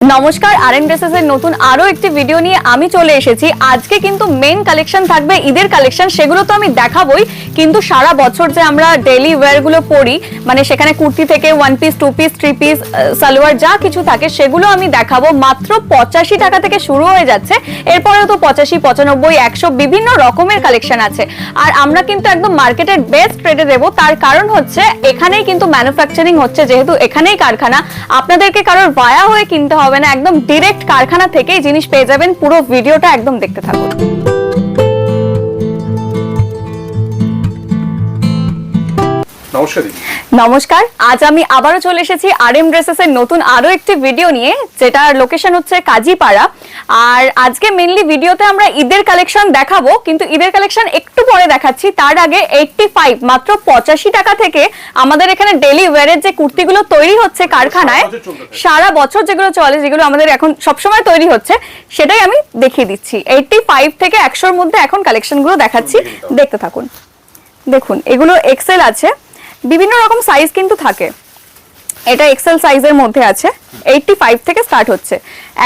নমস্কার, R dresses এর নতুন আরো একটি ভিডিও নিয়ে আমি চলে এসেছি। আজকে কিন্তু মেন কালেকশন থাকবে ঈদের কালেকশন, সেগুলো তো আমি দেখাবোই, কিন্তু সারা বছর যে আমরা ডেইলি ওয়্যার গুলো পরি, মানে সেখানে কুর্তি থেকে one piece, two piece, three piece, salwar যা কিছু থাকে সেগুলো আমি দেখাবো। মাত্র 85 টাকা থেকে শুরু হয়ে যাচ্ছে, এরপরেও তো 85, 95, 100 বিভিন্ন রকমের কালেকশন আছে। আর আমরা কিন্তু একদম মার্কেটের বেস্ট রেটে দেবো, তার কারণ হচ্ছে এখানেই কিন্তু ম্যানুফ্যাকচারিং হচ্ছে, যেহেতু এখানেই কারখানা, আপনাদেরকে কারোর ভায়া হয়ে কিনতে হবে না, একদম ডাইরেক্ট কারখানা থেকেই জিনিস পেয়ে যাবেন। পুরো ভিডিওটা একদম দেখতে থাকুন। নমস্কার, আজ আমি আবারও চলে এসেছি আরএম ড্রেসেস এর নতুন আরো একটি ভিডিও নিয়ে, যেটার লোকেশন হচ্ছে কাজীপাড়া। আর আজকে মেইনলি ভিডিওতে আমরা ঈদের কালেকশন দেখাবো, কিন্তু ঈদের কালেকশন একটু পরে দেখাচ্ছি। তার আগে 85 মাত্র 85 টাকা থেকে আমাদের এখানে ডেইলি ওয়্যারের যে কুর্তিগুলো তৈরি হচ্ছে কারখানায়, সারা বছর যেগুলো চলে, যেগুলো আমাদের এখন সবসময় তৈরি হচ্ছে, সেটাই আমি দেখিয়ে দিচ্ছি। 85 থেকে 100 মধ্যে এখন কালেকশনগুলো দেখাচ্ছি, দেখতে থাকুন। দেখুন, এগুলো এক্সেল আছে, বিভিন্ন রকম সাইজ কিন্তু থাকে। এটা এক্সেল সাইজের মধ্যে আছে, 85 থেকে স্টার্ট হচ্ছে।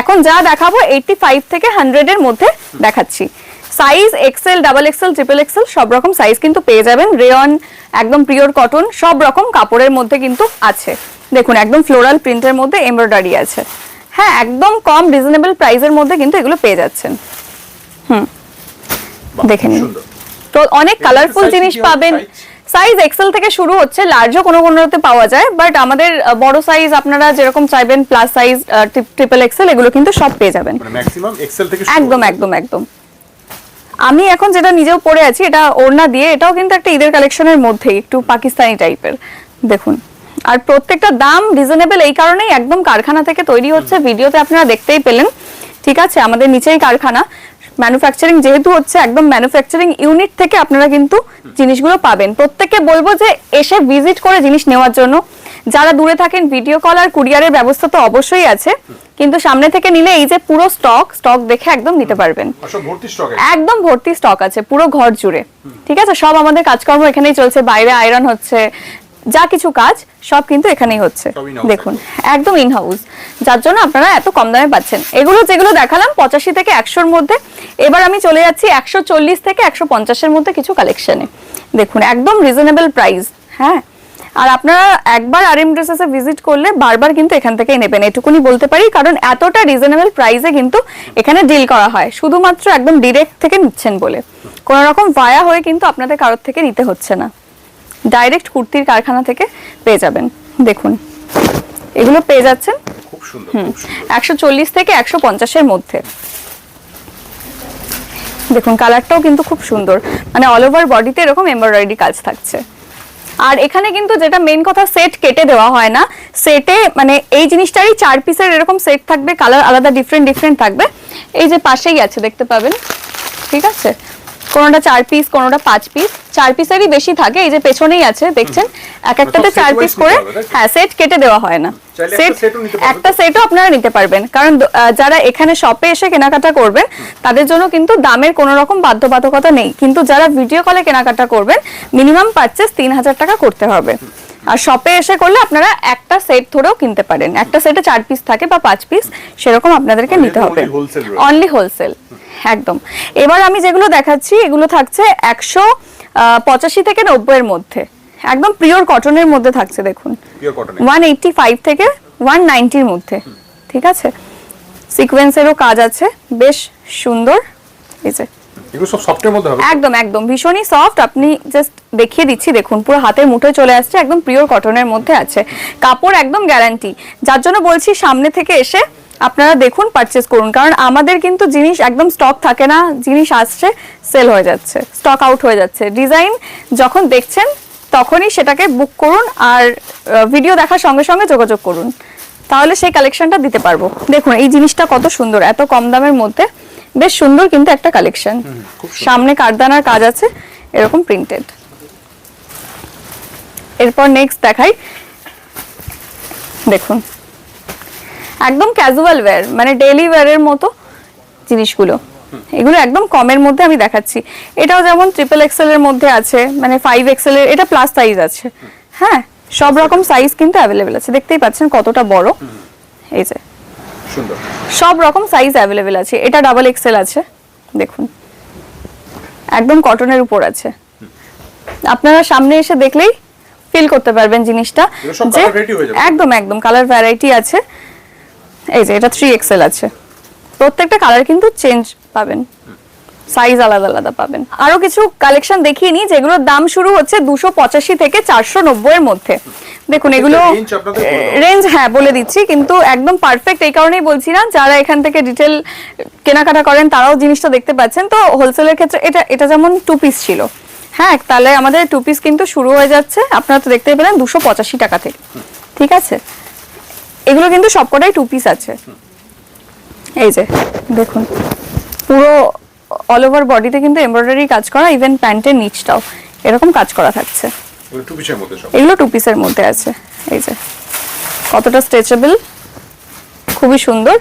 এখন যা দেখাবো 85 থেকে 100 এর মধ্যে দেখাচ্ছি। Size Excel, double XL, triple Excel সব রকম সাইজ কিন্তু পেয়ে যাবেন। রেয়ন, একদম পিওর কটন, সব রকম কাপড়ের মধ্যে কিন্তু আছে। দেখুন, একদম ফ্লোরাল প্রিন্টের মধ্যে এমব্রয়ডারি আছে। হ্যাঁ, একদম কম রিজনেবল প্রাইসের মধ্যে কিন্তু এগুলো পেয়ে যাচ্ছেন। দেখে নিন, তো অনেক কালারফুল জিনিস পাবেন। সাইজ এক্সেল থেকে শুরু হচ্ছে, লার্জও কোনো কোনোতে পাওয়া যায়, বাট আমাদের বড় সাইজ আপনারা যেরকম চাইবেন, প্লাস সাইজ, ট্রিপল এক্সেল, এগুলো কিন্তু সব পেয়ে যাবেন। মানে ম্যাক্সিমাম এক্সেল থেকে একদম একদম একদম। আমি এখন যেটা নিজেও পরে আছি, এটা ওড়না দিয়ে, এটাও কিন্তু একটা ঈদের কালেকশনের মধ্যেই, একটু পাকিস্তানি টাইপের। দেখুন, আর প্রত্যেকটা দাম রিজনেবল এই কারণেই, একদম কারখানা থেকে তৈরি হচ্ছে। ভিডিওতে আপনারা দেখতেই পেলেন, ঠিক আছে, আমাদের নিচেই কারখানা। ম্যানুফ্যাকচারিং যেহেতু হচ্ছে, একদম ম্যানুফ্যাকচারিং ইউনিট থেকে আপনারা কিন্তু জিনিসগুলো পাবেন। প্রত্যেককে বলবো যে এসে ভিজিট করে জিনিস নেওয়ার জন্য। যারা দূরে থাকেন, ভিডিও কল আর কুরিয়ারের ব্যবস্থা তো অবশ্যই আছে, কিন্তু সামনে থেকে নিলে এই যে পুরো স্টক দেখে একদম নিতে পারবেন। একদম ভর্তি স্টক আছে পুরো ঘর জুড়ে, ঠিক আছে। সব আমাদের কাজকর্ম এখানেই চলছে, বাইরে আয়রন হচ্ছে, যা কিছু কাজ সব কিন্তু এখানেই হচ্ছে। দেখুন, একদম ইন হাউস, যার জন্য আপনারা এত কম দামে পাচ্ছেন। এগুলো যেগুলো দেখালাম 85 থেকে 100 মধ্যে। এবার আমি চলে যাচ্ছি 140 থেকে 150 এর মধ্যে কিছু কালেকশনে। দেখুন, একদম রিজনেবল প্রাইস। হ্যাঁ, আর আপনারা একবার আরএম ড্রেসেসে ভিজিট করলে বারবার কিন্তু এখান থেকেই নেবেন, এটুকুনি বলতে পারি, কারণ এতটা রিজনেবল প্রাইসে কিন্তু এখানে ডিল করা হয়, শুধুমাত্র একদম ডিরেক্ট থেকে নিচ্ছেন বলে। কোনো রকম ভায়া হয়ে কিন্তু আপনাদের কারোর থেকে নিতে হচ্ছে না, ডাইরেক্ট কুর্তির কারখানা থেকে পেয়ে যাবেন। দেখুন, এগুলো পেয়ে যাচ্ছেন খুব সুন্দর, 140 থেকে 150 এর মধ্যে। দেখুন, কালারটাও কিন্তু খুব সুন্দর, মানে অল ওভার বডিতে এরকম এমব্রয়ডারি কাজ থাকছে। আর এখানে কিন্তু যেটা মেইন কথা, সেট কেটে দেওয়া হয় না। সেটে মানে এই জিনিসটারই 4 পিসের এরকম সেট থাকবে, কালার আলাদা ডিফারেন্ট থাকবে। এই যে পাশেই আছে, দেখতে পাবেন, ঠিক আছে। কোনটা 4 পিস, কোনটা 5 পিস, 4 পিসেরই বেশি থাকে। এই যে পেছনেই আছে, দেখছেন, এক একটাতে 4 পিস করে। হ্যাঁ, সেট কেটে দেওয়া হয় না। একটা সেটও আপনারা নিতে পারবেন, কারণ যারা এখানে শপে এসে কেনাকাটা করবেন তাদের জন্য কিন্তু দামের কোনো রকম বাধ্যবাধকতা নেই, কিন্তু যারা ভিডিও কলে কেনাকাটা করবেন মিনিমাম পারচেজ 3000 টাকা করতে হবে। আর শপে এসে করলে আপনারা একটা সেট ধরেও কিনতে পারেন, একটা সেটে 4 পিস থাকে বা 5 পিস, সেরকম আপনাদেরকে নিতে হবে। অনলি হোলসেল, একদম। এবার আমি যেগুলো দেখাচ্ছি এগুলো থাকছে 185 থেকে 90 এর মধ্যে, একদম পিওর কটনের মধ্যে থাকছে। দেখুন, 185 থেকে 190 এর মধ্যে, ঠিক আছে। সিকোয়েন্সেরও কাজ আছে, বেশ সুন্দর। এই যে এগুলো সব সফটের মধ্যে হবে, একদম একদম ভীষণই সফট। আপনি জাস্ট দেখিয়ে দিচ্ছি, দেখুন, পুরো হাতের মুঠোয় চলে আসছে, একদম পিওর কটনের মধ্যে আছে। কাপড় একদম গ্যারান্টি, যার জন্য বলছি সামনে থেকে এসে আপনারা দেখুন, পারচেজ করুন, কারণ আমাদের কিন্তু জিনিস একদম স্টক থাকে না, জিনিস আসছে সেল হয়ে যাচ্ছে, স্টক আউট হয়ে যাচ্ছে। ডিজাইন যখন দেখছেন তখনই সেটাকে বুক করুন, আর ভিডিও দেখার সঙ্গে সঙ্গে যোগাযোগ করুন, তাহলে সেই কালেকশনটা দিতে পারবো। দেখুন, এই জিনিসটা কত সুন্দর, এত কম দামের মধ্যে, বেশ সুন্দর কিন্তু একটা কালেকশন। সামনে কারদানার কাজ আছে, এরকম প্রিন্টেড। এরপর নেক্সট দেখাই। দেখুন, একদম ক্যাজুয়াল ওয়্যার, মানে ডেইলি ওয়্যারের মতো জিনিসগুলো, এগুলো একদম কমের মধ্যে আমি দেখাচ্ছি। এটাও যেমন ট্রিপল এক্সেল এর মধ্যে আছে, মানে 5 এক্সেল এর, এটা প্লাস সাইজ আছে। হ্যাঁ, সব রকম সাইজ কিন্তু অ্যাভেলেবেল আছে, দেখতেই পাচ্ছেন কতটা বড়। এই যে সুন্দর। সব রকম সাইজ অ্যাভেলেবেল আছে। এটা ডাবল এক্সেল আছে, দেখুন একদম কটনের উপর আছে। আপনারা সামনে এসে দেখলেই ফিল করতে পারবেন জিনিসটা এগুলো সব যে color variety হয়ে যাবে। একদম একদম কালার ভ্যারাইটি আছে। এই যে এটা 3XL আছে, প্রত্যেকটা কালার কিন্তু চেঞ্জ পাবেন, সাইজ আলাদা আলাদা পাবেন। আরো কিছু কালেকশন দেখিয়ে নিই যেগুলোর দাম শুরু হচ্ছে 285 থেকে 490 এর মধ্যে। দেখুন এগুলো range আপনাদের বলে দাও। রেঞ্জ হ্যাঁ বলে দিচ্ছি, কিন্তু একদম পারফেক্ট এই কারণেই বলছি না, যারা এখান থেকে ডিটেল কেনাকাটা করেন তারাও জিনিসটা দেখতে পাচ্ছেন। তো হোলসেলের ক্ষেত্রে এটা যেমন 2 পিস ছিল, হ্যাঁ তাহলে আমাদের 2 পিস কিন্তু শুরু হয়ে যাচ্ছে, আপনারা তো দেখতেই পেলেন 285 টাকা থেকে, ঠিক আছে। এগুলো কিন্তু সবকটাই 2 পিস আছে। এই যে দেখুন পুরো অল ওভার বডিতে কিন্তু এমব্রয়ডারি কাজ করা, ইভেন প্যান্টের নিচটাও এরকম কাজ করা থাকছে। এগুলো 2 পিসের মধ্যে সব। এগুলো 2 পিসের মধ্যে আছে। এই যে কতটা স্ট্রেচেবল, খুবই সুন্দর।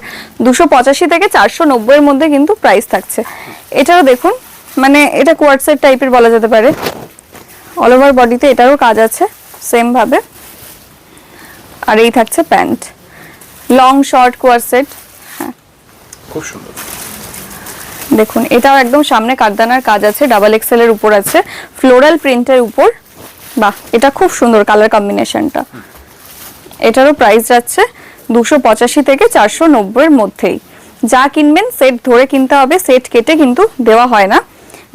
285 থেকে 490 এর মধ্যে কিন্তু প্রাইস থাকছে। এটাও দেখুন, মানে এটা কোয়ার্ড সেট টাইপের বলা যেতে পারে। অল ওভার বডিতে এটারও কাজ আছে সেম ভাবে। আর এই থাকছে প্যান্ট, লং শর্ট কোয়ার্ড সেট। খুব সুন্দর। দেখুন এটাও একদম সামনে কাঠদানার কাজ আছে, ডাবল এক্সেল এর উপর আছে, ফ্লোরাল প্রিন্টের উপর। বাহ, এটা খুব সুন্দর কালার কম্বিনেশনটা। এটারও প্রাইস যাচ্ছে 285 থেকে 490 এর মধ্যেই। যা কিনবেন সেট ধরে কিনতে হবে, সেট কেটে কিন্তু দেওয়া হয় না।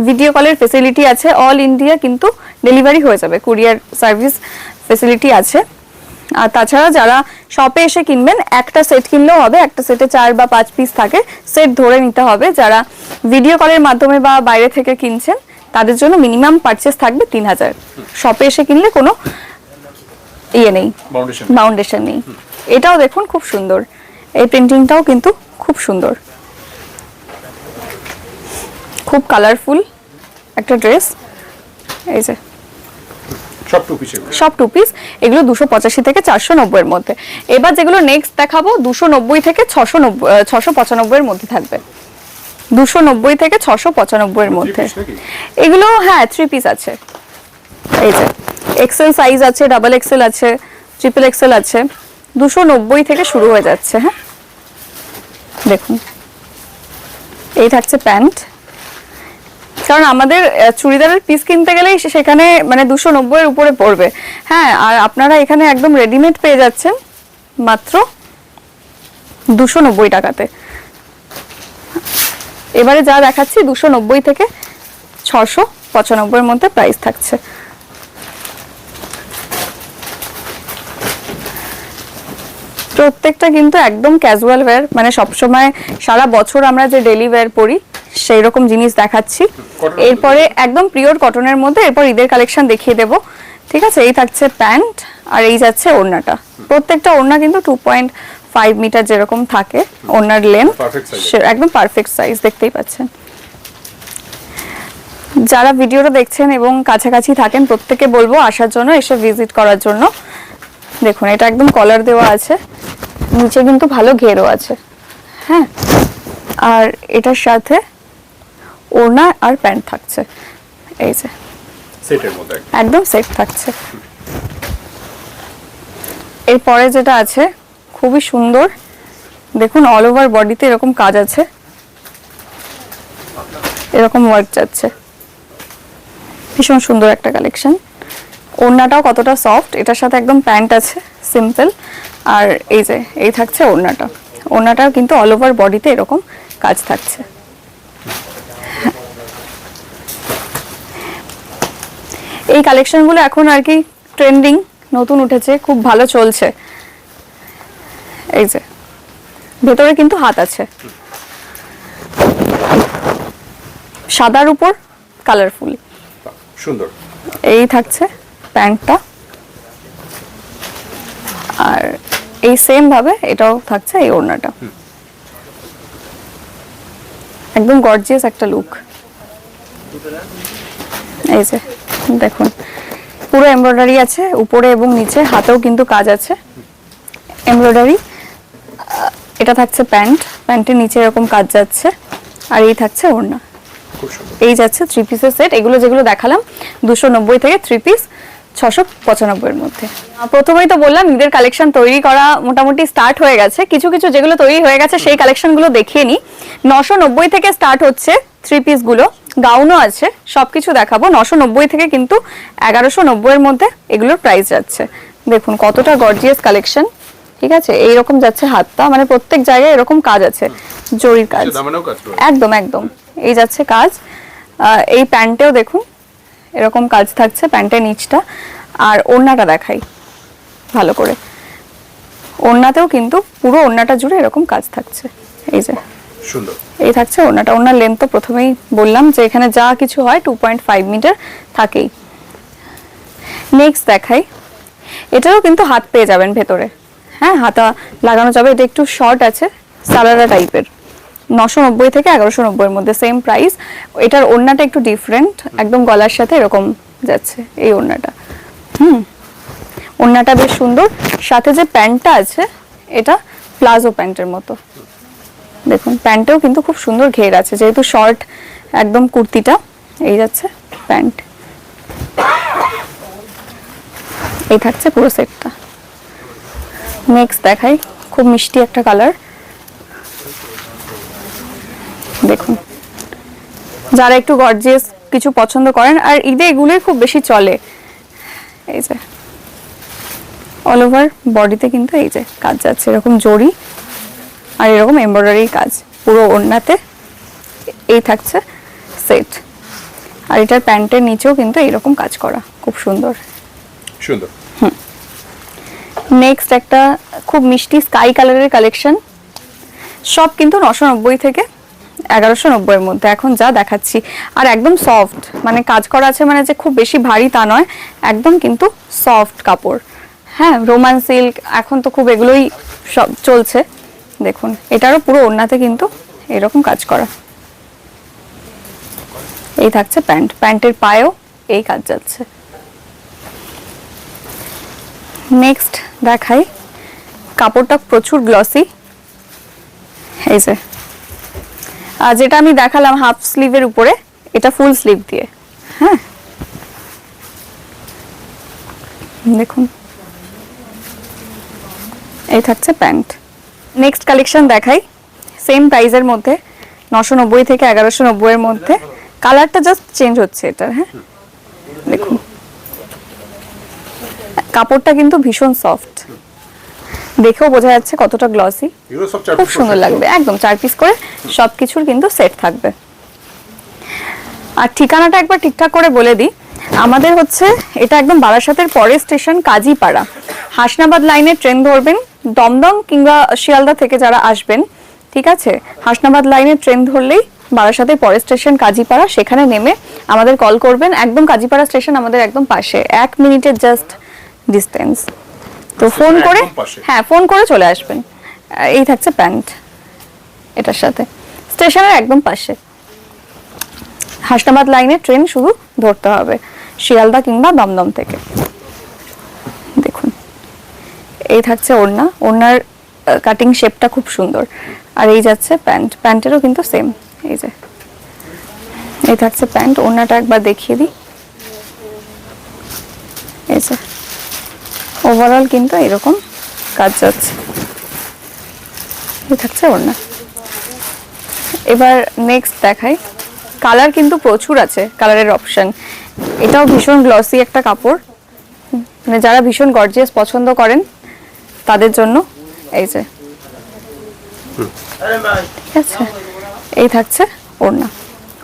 ভিডিও কলের ফেসিলিটি আছে, অল ইন্ডিয়া কিন্তু ডেলিভারি হয়ে যাবে, কুরিয়ার সার্ভিস ফেসিলিটি আছে। আর তাছাড়া যারা শপে এসে কিনবেন একটা সেট কিনলেও হবে, একটা সেটে 4 বা 5 পিস থাকে, সেট ধরে নিতে হবে। যারা ভিডিও কলের মাধ্যমে বা বাইরে থেকে কিনছেন তাদের জন্য মিনিমাম পারচেস থাকবে 3000। শপে এসে কিনলে কোনো ইয়ে নেই, বাউন্ডেশন নেই। এটাও দেখুন খুব সুন্দর, এই প্রিন্টিংটাও কিন্তু খুব সুন্দর, খুব কালারফুল একটা ড্রেস। এই যে সব 2 পিসের। সব 2 পিস, এগুলো 285 থেকে 490 এর মধ্যে। এবার যেগুলো নেক্সট দেখাবো 290 থেকে 695 এর মধ্যে থাকবে। 290 থেকে 695 এর মধ্যে। এগুলো হ্যাঁ 3 পিস আছে। এই যে এক্সেল সাইজ আছে, ডাবল এক্সেল আছে, ট্রিপল এক্সেল আছে। 290 থেকে শুরু হয়ে যাচ্ছে। হ্যাঁ দেখুন এই থাকছে প্যান্ট, কারণ আমাদের চুড়িদারের পিস কিনতে গেলেই সেখানে মানে 290 এর উপরে পড়বে। হ্যাঁ, আর আপনারা এখানে একদম রেডিমেড পেয়ে যাচ্ছেন মাত্র 290 টাকাতে। এবারে যা দেখাচ্ছি 290 থেকে 695 এর মধ্যে প্রাইস থাকছে। প্রত্যেকটা কিন্তু একদম ক্যাজুয়াল ওয়্যার, মানে সবসময় সারা বছর আমরা যে ডেইলি ওয়্যার পরি সেই রকম জিনিস দেখাচ্ছি। এরপরে একদম পিওর কটনের মধ্যে এরপর ঈদের কালেকশন দেখিয়ে দেব, ঠিক আছে। এই থাকছে প্যান্ট আর এই যাচ্ছে ওড়নাটা। প্রত্যেকটা ওড়না কিন্তু 2.5 মিটার যেরকম থাকে ওড়নার লেন্থ, একদম পারফেক্ট সাইজ, দেখতেই পাচ্ছেন। যারা ভিডিওটা দেখছেন এবং কাছাকাছি থাকেন প্রত্যেকে বলবো আসার জন্য, এসে ভিজিট করার জন্য। দেখুন এটা একদম কলার দেওয়া আছে, নিচে কিন্তু ভালো ঘেরও আছে। হ্যাঁ, আর এটার সাথে ওড়না আর প্যান্ট থাকছে। এই যে সেটের মধ্যে একদম সেট থাকছে। এরপরে যেটা আছে খুবই সুন্দর, দেখুন অল ওভার বডিতে এরকম কাজ আছে, এরকম ওয়ার্ক যাচ্ছে, ভীষণ সুন্দর একটা কালেকশন। ওড়নাটাও কতটা সফট, এটার সাথে একদম প্যান্ট আছে সিম্পল। আর এই যে এই থাকছে ওড়নাটা, ওড়নাটাও কিন্তু অল ওভার বডিতে এরকম কাজ থাকছে। এই কালেকশনগুলো এখন আর কি ট্রেন্ডিং, নতুন উঠেছে, খুব ভালো চলছে। এই যে ভেতরে কিন্তু হাত আছে, সাদার উপর কালারফুল, সুন্দর। এই থাকছে প্যান্টটা, আর এই সেম ভাবে এটাও থাকছে এই ওড়নাটা। একদম গর্জিয়াস একটা লুক। এই যে দেখুন পুরো এমব্রয়ডারি আছে উপরে এবং নিচে, হাতেও কিন্তু কাজ আছে এমব্রয়ডারি। এটা থাকছে প্যান্ট, প্যান্টের নিচে এরকম কাজ যাচ্ছে, আর এই থাকছে ওড়না। এই যাচ্ছে 3 পিসের সেট। এগুলো যেগুলো দেখালাম 290 থেকে 3 পিস 695 এর মধ্যে। প্রথমেই তো বললাম ঈদের কালেকশন তৈরি করা মোটামুটি স্টার্ট হয়ে গেছে, কিছু কিছু যেগুলো তৈরি হয়ে গেছে সেই কালেকশনগুলো দেখিয়ে নিই। 990 থেকে স্টার্ট হচ্ছে থ্রি পিস গুলো, গাউনও আছে, সবকিছু দেখাবো। 990 থেকে কিন্তু 1190 এর মধ্যে এগুলোর প্রাইস যাচ্ছে। দেখুন কতটা গর্জিয়াস কালেকশন, ঠিক আছে। এইরকম যাচ্ছে হাতটা, মানে প্রত্যেক জায়গায় এরকম কাজ আছে, জরির কাজ, দামানেও কাজ রয়েছে। একদম একদম এই যাচ্ছে কাজ। এই প্যান্টেও দেখুন এরকম কাজ থাকছে, প্যান্টের নিচটা। আর ওড়নাটা দেখাই ভালো করে, ওড়নাতেও কিন্তু পুরো ওড়নাটা জুড়ে এরকম কাজ থাকছে, এই যে সুন্দর। এই থাকছে ওড়নাটা। ওড়নার লেন্থ তো প্রথমেই বললাম যে এখানে যা কিছু হয় 2.5 মিটার থাকেই। নেক্সট দেখাই, এটারও কিন্তু হাত পেয়ে যাবেন ভেতরে, হ্যাঁ হাতা লাগানো যাবে। এটা একটু শর্ট আছে, সারারা টাইপের। 990 থেকে 1190 এর মধ্যে সেম প্রাইস। এটার ওড়নাটা একটু ডিফারেন্ট, একদম গলার সাথে এরকম যাচ্ছে এই ওড়নাটা। ওড়নাটা বেশ সুন্দর। সাথে যে প্যান্টটা আছে এটা প্লাজো প্যান্টের মতো, দেখুন প্যান্টেও কিন্তু খুব সুন্দর ঘের আছে, যেহেতু শর্ট একদম কুর্তিটা। এই যাচ্ছে প্যান্ট, এই থাকছে পুরো সেটটা। নেক্সট দেখাই, খুব মিষ্টি একটা কালার, দেখুন যারা একটু গর্জিয়াস কিছু পছন্দ করেন, আর ঈদে এগুলোই খুব বেশি চলে। এই যে অল ওভার বডিতে কিন্তু এই যে কাজ যাচ্ছে, এরকম জরি আর এরকম এমব্রয়ডারি কাজ পুরো ওড়নাতে। এই থাকছে সেট। আর এটার প্যান্টের নিচেও কিন্তু এইরকম কাজ করা, খুব সুন্দর সুন্দর। নেক্সট একটা খুব মিষ্টি স্কাই কালারের কালেকশন, সব কিন্তু 990 থেকে 1190 এর মধ্যে এখন যা দেখাচ্ছি। আর একদম সফট, মানে কাজ করা আছে, মানে যে খুব বেশি ভারী তা নয়, একদম কিন্তু সফট কাপড়। হ্যাঁ, রোমান সিল্ক এখন তো খুব এগুলোই সব চলছে। দেখুন এটারও পুরো ওড়নাতে কিন্তু এরকম কাজ করা। এই থাকছে প্যান্ট, প্যান্টের পায়েও এই কাজ যাচ্ছে। নেক্সট দেখাই, কাপড়টা প্রচুর গ্লসি। এই যে যেটা আমি দেখালাম হাফ স্লিভের উপরে, এটা ফুল স্লিভ দিয়ে। হ্যাঁ দেখুন এই থাকছে প্যান্ট। নেক্সট কালেকশন দেখাই, সেম প্রাইজের মধ্যে 990 থেকে 1190 এর মধ্যে। কালারটা জাস্ট চেঞ্জ হচ্ছে এটার। হ্যাঁ দেখুন কাপড়টা কিন্তু ভীষণ সফট, দেখেও বোঝা যাচ্ছে কতটা গ্লসি, এগুলো সব চার খুব piece সুন্দর করে লাগবে। একদম 4 পিস করে সবকিছুর কিন্তু সেট থাকবে। আর ঠিকানাটা একবার ঠিকঠাক করে বলে দিই, আমাদের হচ্ছে এটা একদম বারাসাতের পরের স্টেশন কাজীপাড়া। হাসনাবাদ লাইনে ট্রেন ধরবেন, দমদম কিংবা শিয়ালদা থেকে যারা আসবেন, ঠিক আছে, হাসনাবাদ লাইনে ট্রেন ধরলেই বারাসাতের পরের স্টেশন কাজীপাড়া, সেখানে নেমে আমাদের কল করবেন। একদম কাজীপাড়া স্টেশন আমাদের একদম পাশে, 1 মিনিটের জাস্ট ডিস্টেন্স। তো ফোন করে, একদম পাশে। হ্যাঁ ফোন করে চলে আসবেন। এই থাকছে প্যান্ট এটার সাথে, স্টেশনের একদম পাশে। হাসনাবাদ লাইনে ট্রেন শুধু ধরতে হবে শিয়ালদা কিংবা দমদম থেকে। দেখুন এই থাকছে ওড়না, ওড়নার কাটিং শেপটা খুব সুন্দর। আর এই যাচ্ছে প্যান্ট, প্যান্টেরও কিন্তু সেম। এই যে এই থাকছে প্যান্ট, ওড়নাটা একবার দেখিয়ে দিই। এই যে ওভারঅল কিন্তু এরকম কাজ যাচ্ছে। এই থাকছে ওড়না। এবার নেক্সট দেখাই, কালার কিন্তু প্রচুর আছে, কালারের অপশন। এটাও ভীষণ গ্লসি একটা কাপড়, মানে যারা ভীষণ গর্জিয়াস পছন্দ করেন তাদের জন্য। এই যে ঠিক আছে, এই থাকছে ওড়না,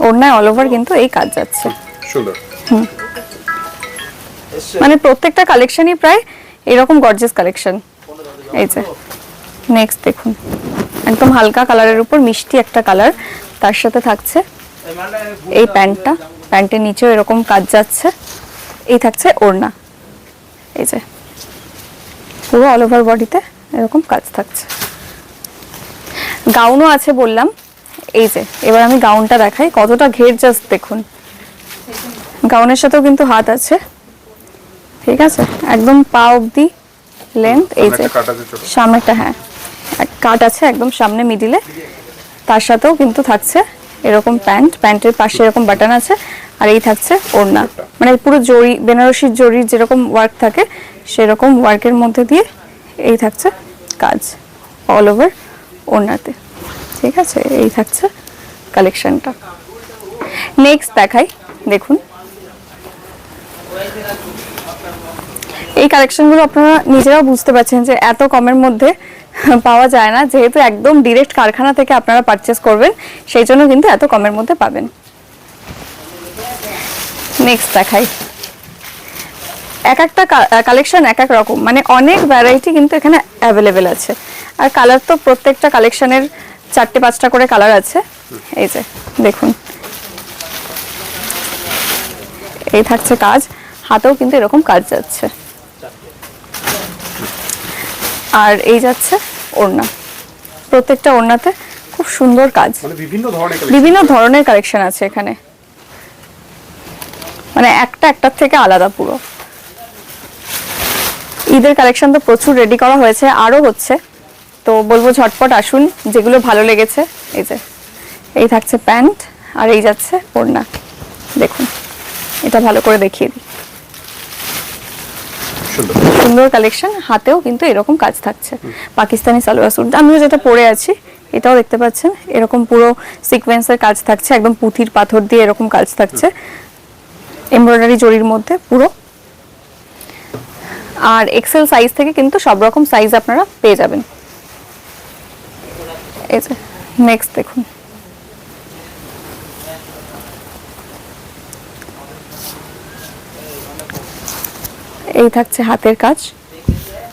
ওড়নায় অল ওভার কিন্তু এই কাজ যাচ্ছে। সুন্দর। মানে প্রত্যেকটা কালেকশনই প্রায় এরকম গর্জিয়াস কালেকশন। এই যে নেক্সট দেখুন, একদম হালকা কালারের উপর মিষ্টি একটা কালার, তার সাথে থাকছে এই প্যান্টটা, প্যান্টের নিচেও এরকম কাজ যাচ্ছে। এই থাকছে ওড়না, এই যে পুরো অল ওভার বডিতে এরকম কাজ থাকছে। গাউনও আছে বললাম। এই যে এবার আমি গাউনটা দেখাই, কতটা ঘের জাস্ট দেখুন। গাউনের সাথেও কিন্তু হাত আছে, ঠিক আছে, একদম পা অবধি লেন্থ। এই যে সামনেটা, হ্যাঁ কাট আছে একদম সামনে মিডিলে। তার সাথেও কিন্তু থাকছে এরকম প্যান্ট, প্যান্টের পাশে এরকম বাটন আছে। আর এই থাকছে ওড়না, মানে পুরো জরি, বেনারসির জরির যেরকম ওয়ার্ক থাকে সেরকম ওয়ার্কের মধ্যে দিয়ে এই থাকছে কাজ অল ওভার ওড়নাতে। ঠিক আছে, এই থাকছে কালেকশনটা। নেক্সট দেখাই, দেখুন এই কালেকশনগুলো আপনারা নিজেরাও বুঝতে পারছেন যে এত কমের মধ্যে পাওয়া যায় না, যেহেতু একদম ডিরেক্ট কারখানা থেকে আপনারা পারচেস করবেন সেই জন্য কিন্তু এত কমের মধ্যে পাবেন। নেক্সট দেখাই, এক একটা কালেকশন এক এক রকম, মানে অনেক ভ্যারাইটি কিন্তু এখানে অ্যাভেলেবেল আছে। আর কালার তো প্রত্যেকটা কালেকশনের 4-5টা করে কালার আছে। এই যে দেখুন, এই থাকছে কাজ, হাতেও কিন্তু এরকম কাজ যাচ্ছে। আর এই যাচ্ছে ওড়না, প্রত্যেকটা ওড়নাতে খুব সুন্দর কাজ, মানে বিভিন্ন ধরনের কালেকশন আছে এখানে, মানে একটা একটার থেকে আলাদা পুরো। ঈদের কালেকশন তো প্রচুর রেডি করা হয়েছে, আরো হচ্ছে, তো বলবো ঝটপট আসুন, যেগুলো ভালো লেগেছে। এই যে এই থাকছে প্যান্ট, আর এই যাচ্ছে ওড়না। দেখুন এটা ভালো করে দেখিয়ে দিই, সুন্দর কালেকশন, হাতেও কিন্তু এরকম কাজ থাকছে। পাকিস্তানি সালোয়ার স্যুট, আমিও যেটা পরে আছি এটাও দেখতে পাচ্ছেন এরকম পুরো সিকোয়েন্সের কাজ থাকছে, একদম পুঁথির পাথর দিয়ে এরকম কাজ থাকছে, এমব্রয়ডারি জরির মধ্যে পুরো। আর এক্সেল সাইজ থেকে কিন্তু সব রকম সাইজ আপনারা পেয়ে যাবেন। এই যে নেক্সট দেখুন, এই থাকছে হাতের কাজ,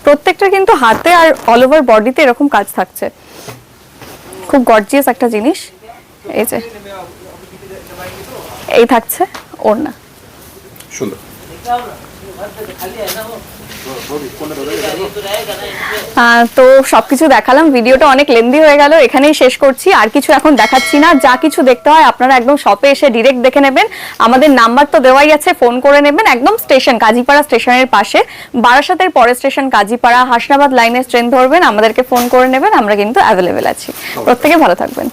প্রত্যেকটা কিন্তু হাতে আর অল ওভার বডিতে এরকম কাজ থাকছে, খুব গর্জিয়াস একটা জিনিস। এই যে এই থাকছে ওড়না, সুন্দর। তো সবকিছু দেখালাম, ভিডিওটা অনেক লেন্দি হয়ে গেল, এখানেই শেষ করছি। আর কিছু এখন দেখাচ্ছি না, যা কিছু দেখতে হয় আপনারা একদম শপে এসে ডিরেক্ট দেখে নেবেন। আমাদের নাম্বার তো দেওয়াই আছে, ফোন করে নেবেন। একদম স্টেশন কাজীপাড়া স্টেশনের পাশে, বারাসাতের পরের স্টেশন কাজীপাড়া, হাসনাবাদ লাইনের ট্রেন ধরবেন, আমাদেরকে ফোন করে নেবেন, আমরা কিন্তু অ্যাভেলেবেল আছি। প্রত্যেকে ভালো থাকবেন।